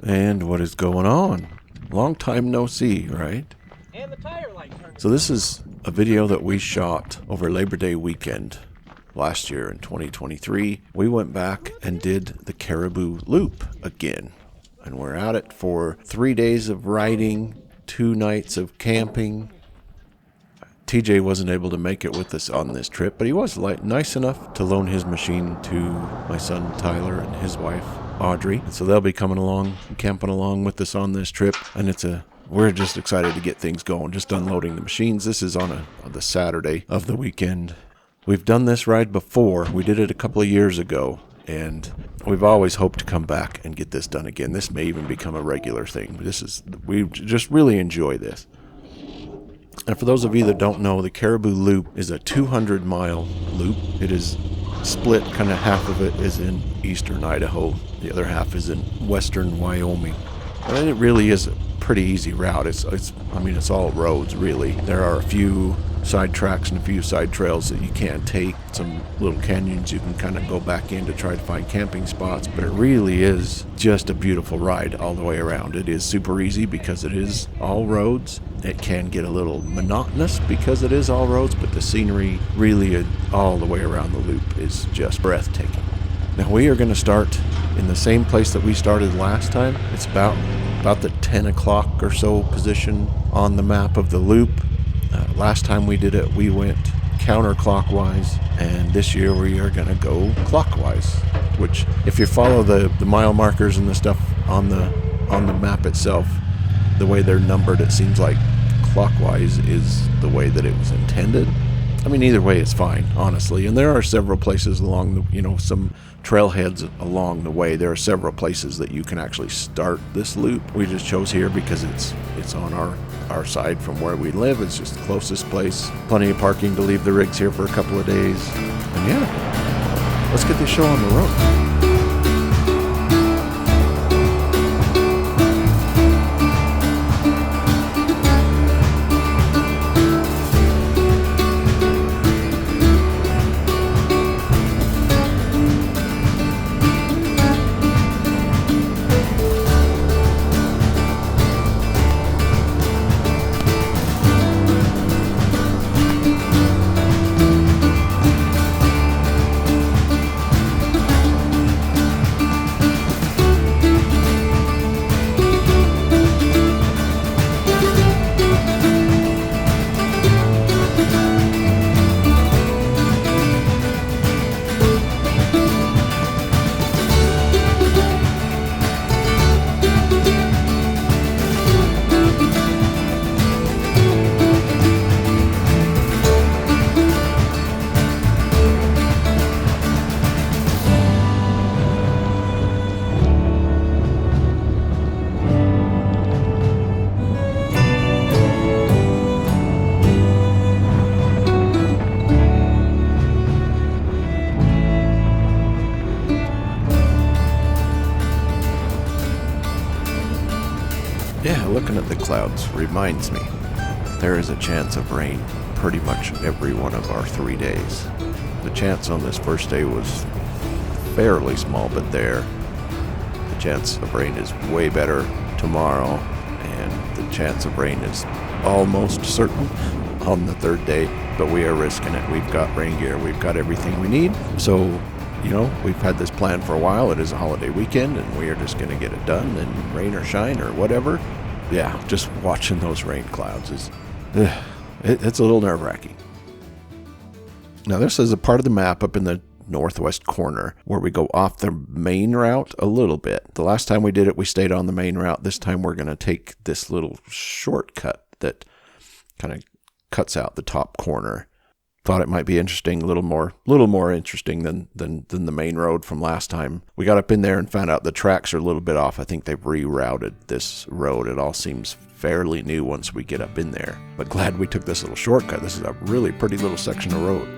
And what is going on? Long time no see, right? And the tire light turned. So this is a video that we shot over Labor Day weekend last year in 2023. We went back and did the Caribou Loop again. And we're at it for 3 days of riding, 2 nights of camping. TJ wasn't able to make it with us on this trip, but he was nice enough to loan his machine to my son Tyler and his wife Audrey. And so they'll be coming along, camping along with us on this trip. And we're just excited to get things going, just unloading the machines. This is on the Saturday of the weekend. We've done this ride before. We did it a couple of years ago, and we've always hoped to come back and get this done again. This may even become a regular thing. We just really enjoy this. And for those of you that don't know, the Caribou Loop is a 200-mile loop. It is split, kind of half of it is in eastern Idaho. The other half is in western Wyoming. And it really is a pretty easy route. It's all roads, really. There are a few side tracks and a few side trails that you can take. Some little canyons you can kind of go back in to try to find camping spots. But it really is just a beautiful ride all the way around. It is super easy because it is all roads. It can get a little monotonous because it is all roads, but the scenery really all the way around the loop is just breathtaking. Now we are going to start in the same place that we started last time. It's about the 10 o'clock or so position on the map of the loop. Last time we did it, we went counterclockwise, and this year we are going to go clockwise, which if you follow the mile markers and the stuff on the map itself, the way they're numbered, it seems like clockwise is the way that it was intended. I mean, either way it's fine, honestly. And there are several places along some trailheads along the way. There are several places that you can actually start this loop. We just chose here because it's on our side from where we live. It's just the closest place. Plenty of parking to leave the rigs here for a couple of days. And yeah, let's get this show on the road. Yeah, looking at the clouds reminds me there is a chance of rain pretty much every one of our 3 days. The chance on this first day was fairly small, but there. The chance of rain is way better tomorrow, and the chance of rain is almost certain on the third day, but we are risking it. We've got rain gear, we've got everything we need. So, we've had this plan for a while. It is a holiday weekend, and we are just going to get it done, and rain or shine or whatever. Yeah, just watching those rain clouds it's a little nerve-wracking. Now, this is a part of the map up in the northwest corner where we go off the main route a little bit. The last time we did it, we stayed on the main route. This time we're going to take this little shortcut that kind of cuts out the top corner. Thought it might be interesting, a little more interesting than the main road from last time. We got up in there and found out the tracks are a little bit off. I think they've rerouted this road. It all seems fairly new once we get up in there. But glad we took this little shortcut. This is a really pretty little section of road.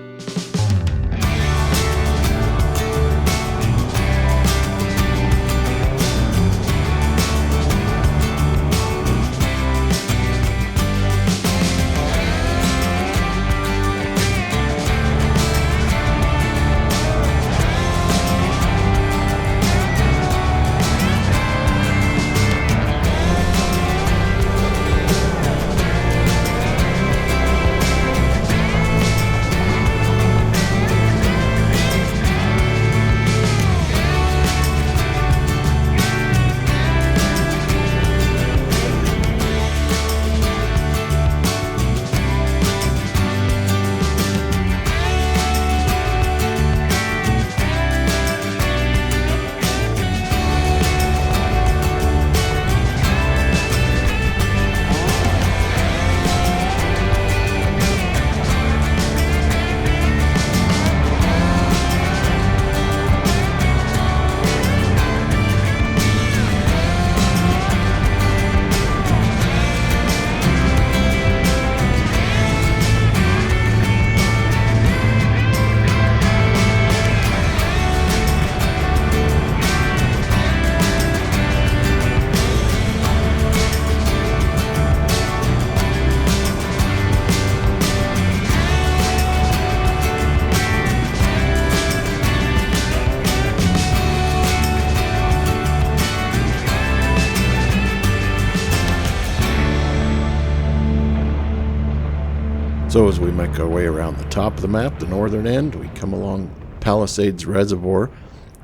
make our way around the top of the map, the northern end. We come along Palisades Reservoir,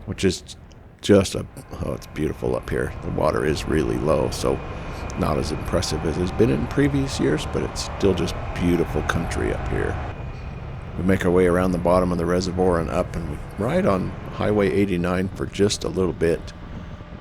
which is just it's beautiful up here. The water is really low, so not as impressive as it's been in previous years, but it's still just beautiful country up here. We make our way around the bottom of the reservoir and up, and we ride on Highway 89 for just a little bit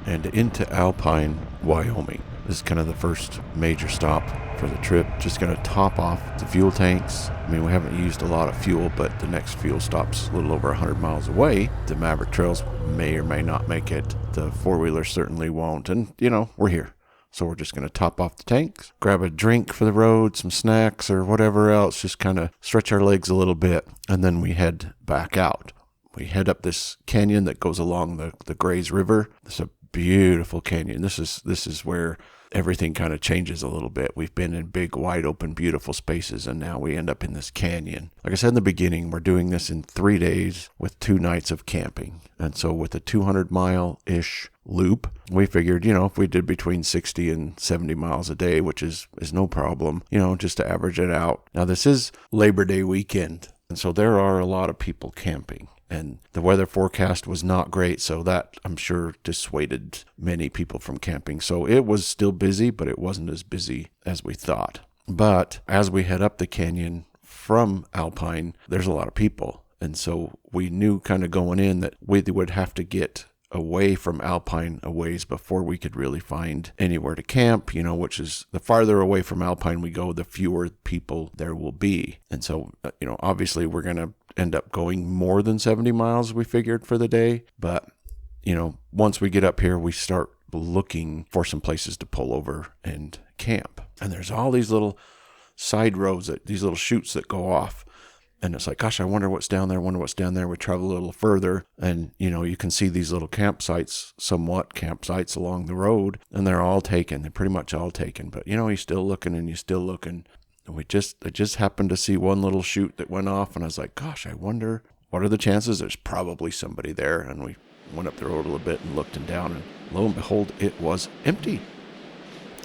and into Alpine, Wyoming. This is kind of the first major stop for the trip. Just going to top off the fuel tanks. I mean, we haven't used a lot of fuel, but the next fuel stop's a little over 100 miles away. The Maverick trails may or may not make it. The four-wheeler certainly won't. And, we're here. So we're just going to top off the tanks, grab a drink for the road, some snacks or whatever else, just kind of stretch our legs a little bit, and then we head back out. We head up this canyon that goes along the Grays River. It's a beautiful canyon. This is where everything kind of changes a little bit. We've been in big, wide open, beautiful spaces, and now we end up in this canyon. Like I said in the beginning, we're doing this in 3 days with 2 nights of camping. And so with a 200-mile-ish loop, we figured, if we did between 60 and 70 miles a day, which is no problem, just to average it out. Now, this is Labor Day weekend, and so there are a lot of people camping. And the weather forecast was not great, so that, I'm sure, dissuaded many people from camping. So it was still busy, but it wasn't as busy as we thought. But as we head up the canyon from Alpine, there's a lot of people. And so we knew kind of going in that we would have to get away from Alpine a ways before we could really find anywhere to camp, which is the farther away from Alpine we go, the fewer people there will be. And so, obviously we're going to end up going more than 70 miles, we figured, for the day. But, once we get up here, we start looking for some places to pull over and camp. And there's all these little side roads, these little chutes that go off. And it's like, gosh, I wonder what's down there. We travel a little further, and, you can see these little campsites along the road, and they're all taken. They're pretty much all taken. But, you're still looking and you're still looking. And I just happened to see one little chute that went off, and I was like, gosh, I wonder, what are the chances? There's probably somebody there. And we went up the road a little bit and looked and down, and lo and behold, it was empty.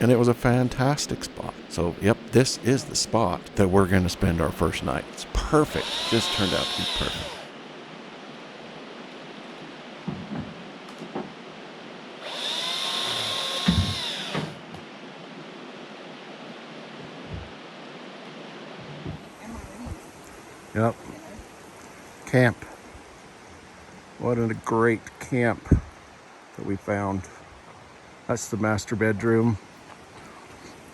And it was a fantastic spot. So, yep, this is the spot that we're going to spend our first night. It's perfect. Just turned out to be perfect. Yep. Camp. What a great camp that we found. That's the master bedroom.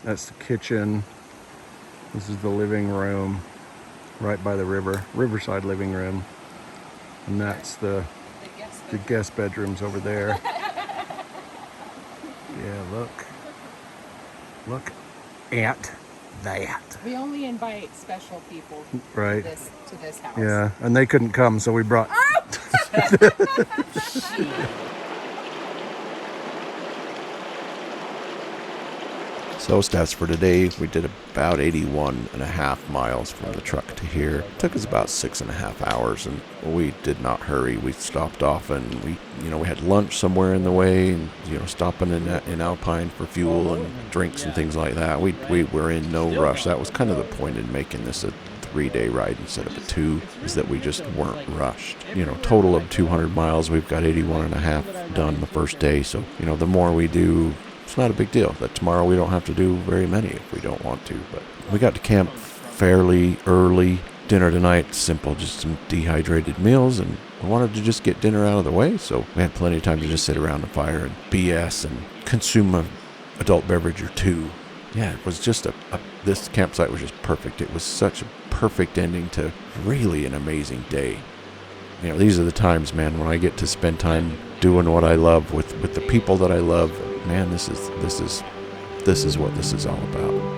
That's the kitchen. This is the living room right by the river, riverside living room. And that's the guest bedrooms over there. Yeah, look at that. We only invite special people right to this house. Yeah, and they couldn't come, so we brought So stats for today, we did about 81.5 miles from the truck to here. It took us about 6.5 hours, and we did not hurry. We stopped off, and we had lunch somewhere in the way, and stopping in Alpine for fuel and drinks and things like that. We were in no rush. That was kind of the point in making this a 3-day ride instead of a 2, is that we just weren't rushed. Total of 200 miles. We've got 81.5 done the first day. So the more we do, it's not a big deal. That tomorrow we don't have to do very many if we don't want to. But we got to camp fairly early. Dinner tonight, simple, just some dehydrated meals, and we wanted to just get dinner out of the way, so we had plenty of time to just sit around the fire and BS and consume an adult beverage or 2. Yeah, it was just this campsite was just perfect. It was such a perfect ending to really an amazing day. These are the times, man, when I get to spend time doing what I love with the people that I love. Man, this is what this is all about.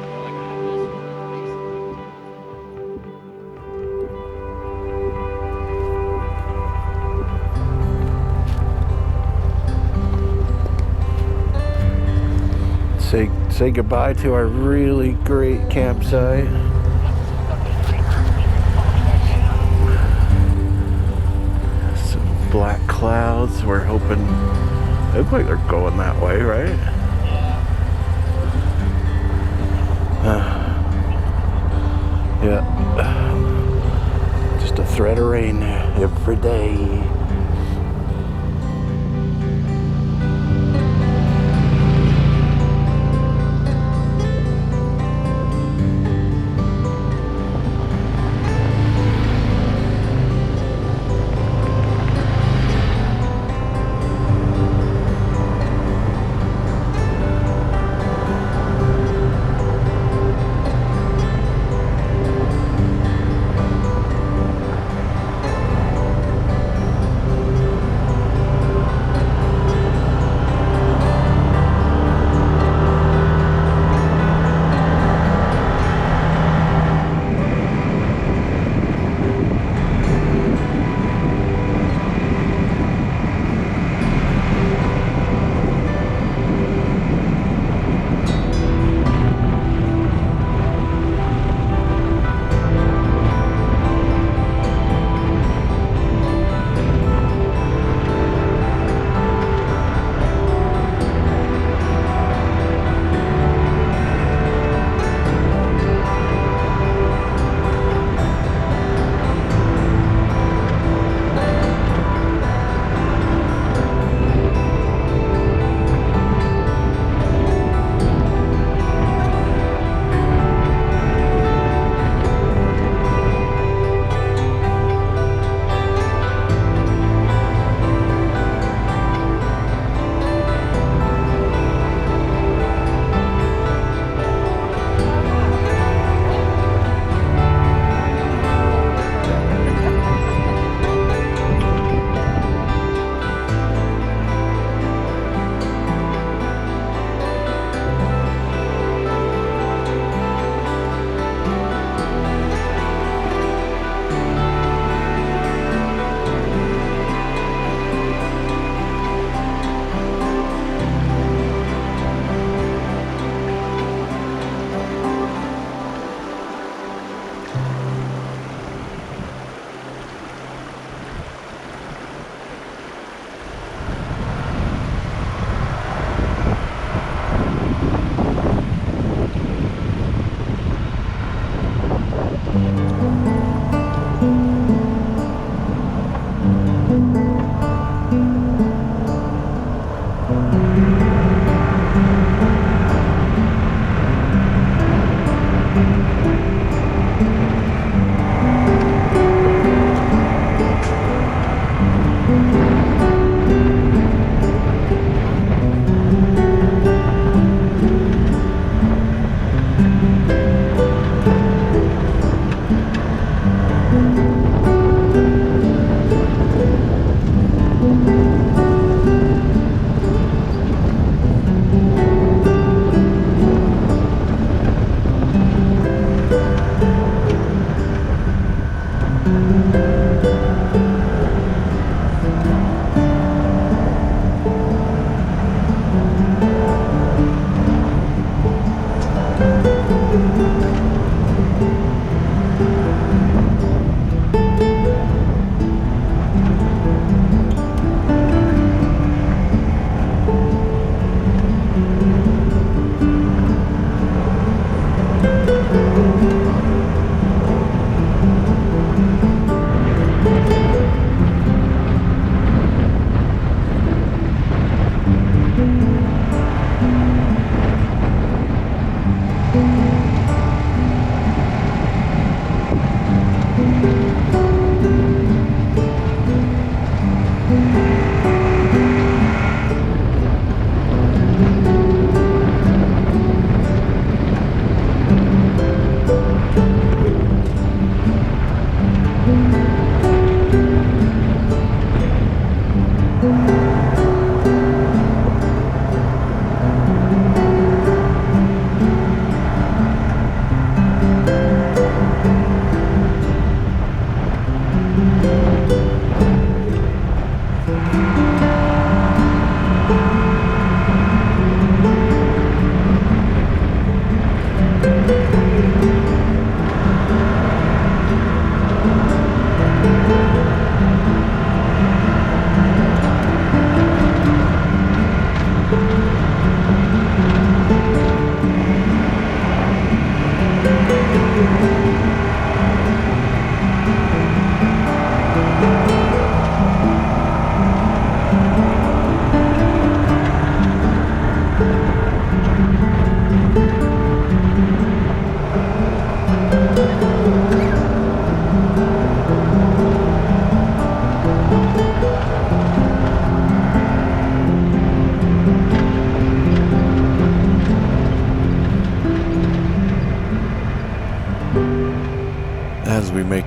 Say goodbye to our really great campsite. Some black clouds. We're hoping. They look like they're going that way, right? Yeah. threat of rain every day.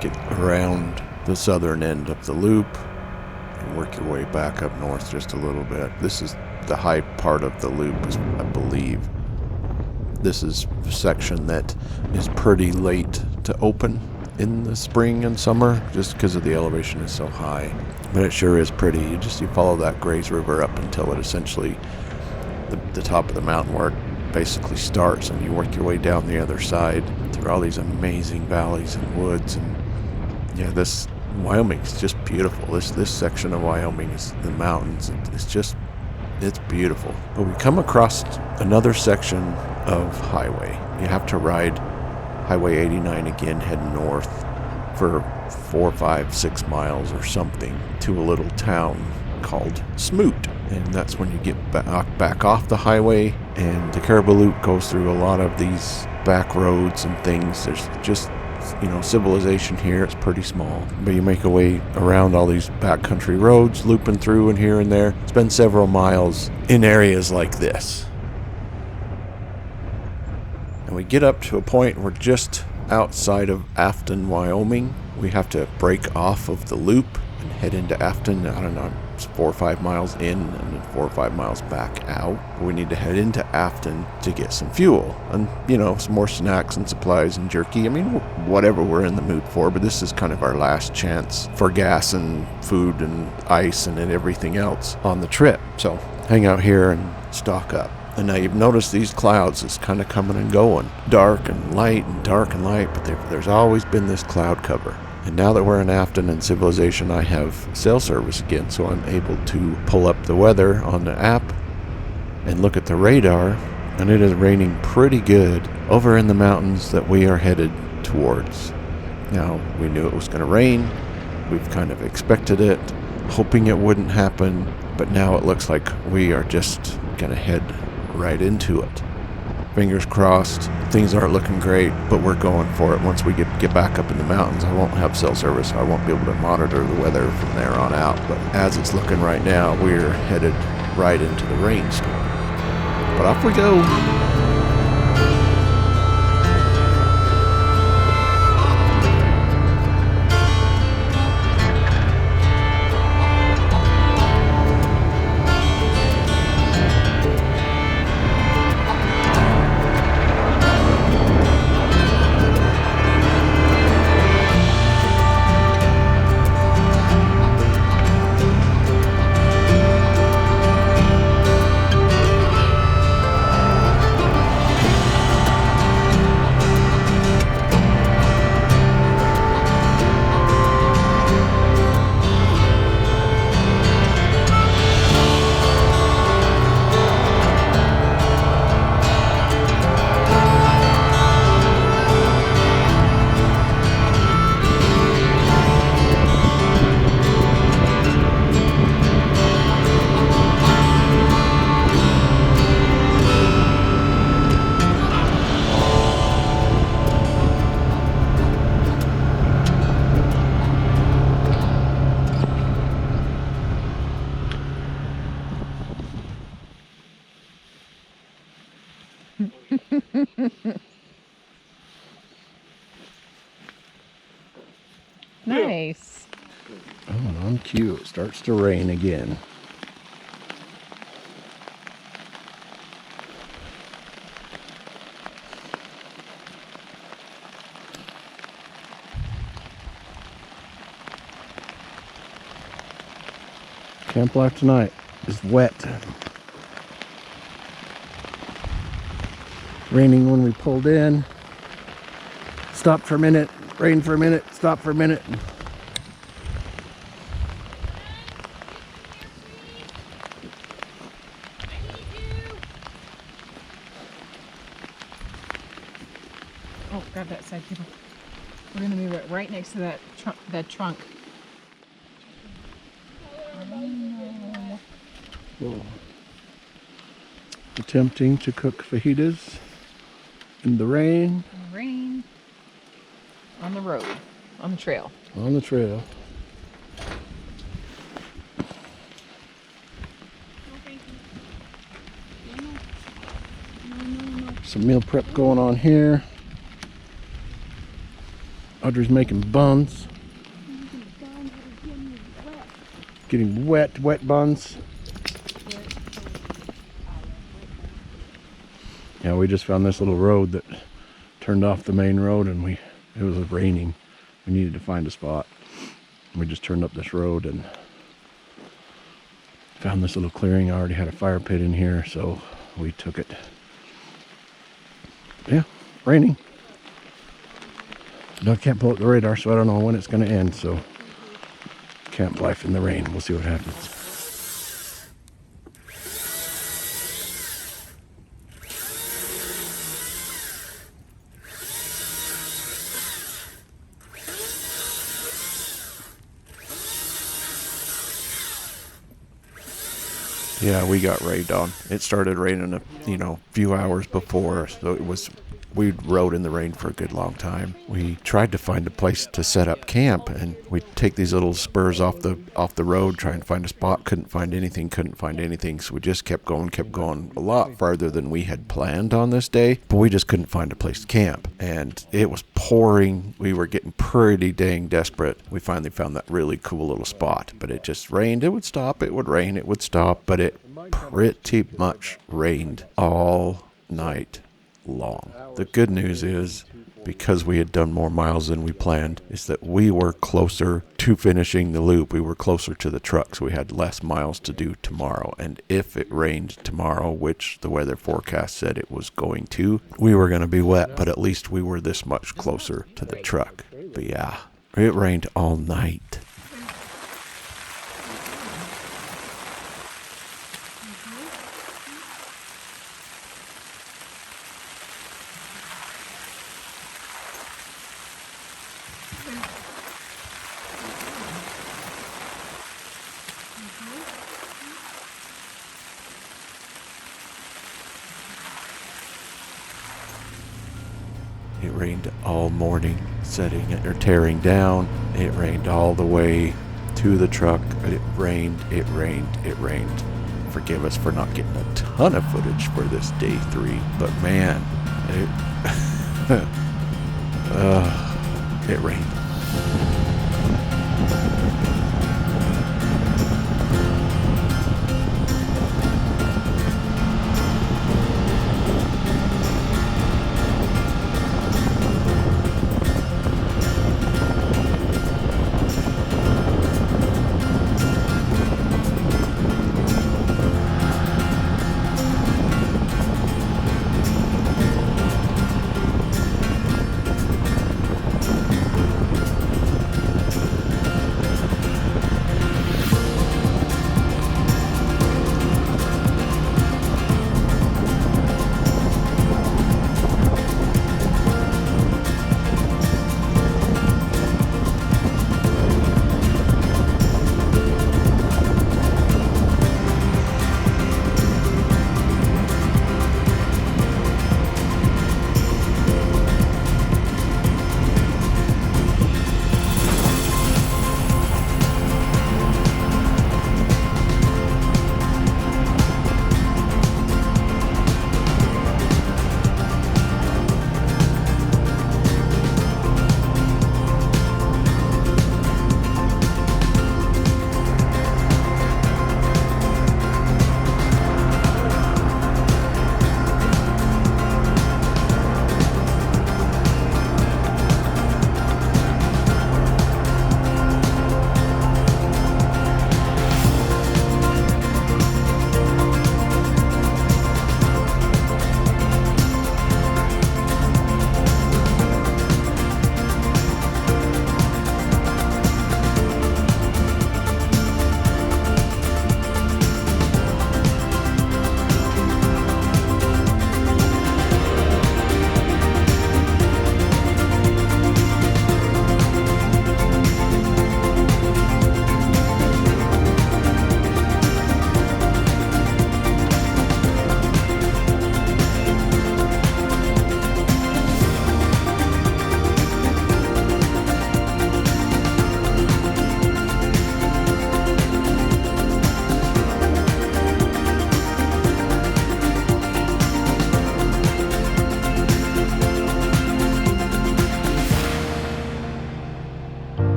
make it around the southern end of the loop and work your way back up north just a little bit. This is the high part of the loop, I believe. This is a section that is pretty late to open in the spring and summer just because of the elevation is so high. But it sure is pretty. You follow that Grays River up until it essentially, the top of the mountain where it basically starts, and you work your way down the other side through all these amazing valleys and woods. And yeah, this Wyoming is just beautiful. This section of Wyoming is the mountains. It's beautiful. But we come across another section of highway. You have to ride Highway 89 again, heading north for 4, 5, 6 miles or something to a little town called Smoot. And that's when you get back off the highway, and the Caribou Loop goes through a lot of these back roads and things. There's just, civilization here. It's pretty small, but you make a way around all these backcountry roads, looping through and here and there. Spend several miles in areas like this. And we get up to a point, we're just outside of Afton, Wyoming. We have to break off of the loop and head into Afton. I don't know, it's 4 or 5 miles in and then 4 or 5 miles back out. We need to head into Afton to get some fuel and, some more snacks and supplies and jerky. Whatever we're in the mood for, but this is kind of our last chance for gas and food and ice and everything else on the trip. So hang out here and stock up. And now you've noticed these clouds is kind of coming and going. Dark and light and dark and light, but there's always been this cloud cover. And now that we're in Afton and civilization, I have cell service again, so I'm able to pull up the weather on the app and look at the radar, and it is raining pretty good over in the mountains that we are headed towards. Now, we knew it was going to rain. We've kind of expected it, hoping it wouldn't happen, but now it looks like we are just going to head right into it. Fingers crossed. Things aren't looking great, but we're going for it. Once we get back up in the mountains, I won't have cell service, so I won't be able to monitor the weather from there on out. But as it's looking right now, we're headed right into the rainstorm. But off we go. Nice. Oh, on cue, it starts to rain again. Camp life tonight is wet. Raining when we pulled in. Stopped for a minute, rained for a minute, stopped for a minute. Oh, grab that side table. We're gonna move it right next to that trunk. Whoa. Attempting to cook fajitas in the rain. In the rain. On the road. On the trail. On the trail. Some meal prep going on here. Audrey's making buns. Getting wet buns. Yeah, we just found this little road that turned off the main road, and it was raining. We needed to find a spot. We just turned up this road and found this little clearing. I already had a fire pit in here, so we took it. Yeah, raining. I can't pull up the radar, so I don't know when it's going to end. So camp life in the rain. We'll see what happens. Yeah, we got rained on. It started raining a few hours before, so we rode in the rain for a good long time. We tried to find a place to set up camp, and we'd take these little spurs off the road, try and find a spot. Couldn't find anything, so we just kept going a lot farther than we had planned on this day, but we just couldn't find a place to camp. And it was pouring. We were getting pretty dang desperate. We finally found that really cool little spot, but it just rained. It would stop, it would rain, it would stop, but it pretty much rained all night long. The good news is, because we had done more miles than we planned, is that we were closer to finishing the loop. We were closer to the truck, so we had less miles to do tomorrow. And if it rained tomorrow, which the weather forecast said it was going to, we were going to be wet, but at least we were this much closer to the truck. But yeah, it rained all night. It rained all morning, tearing down. It rained all the way to the truck. It rained. Forgive us for not getting a ton of footage for this day 3, but man, it rained.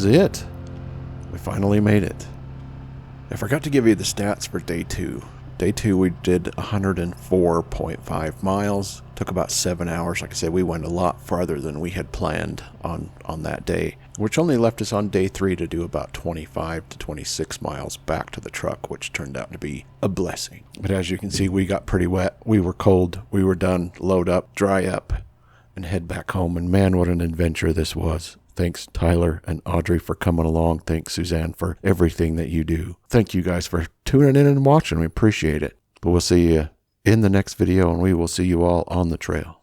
was it. We finally made it. I forgot to give you the stats for day 2. Day 2 we did 104.5 miles. Took about 7 hours. Like I said, we went a lot farther than we had planned on that day, which only left us on day 3 to do about 25 to 26 miles back to the truck, which turned out to be a blessing. But as you can see, we got pretty wet. We were cold. We were done. Load up, dry up, and head back home. And man, what an adventure this was. Thanks, Tyler and Audrey, for coming along. Thanks, Suzanne, for everything that you do. Thank you guys for tuning in and watching. We appreciate it. But we'll see you in the next video, and we will see you all on the trail.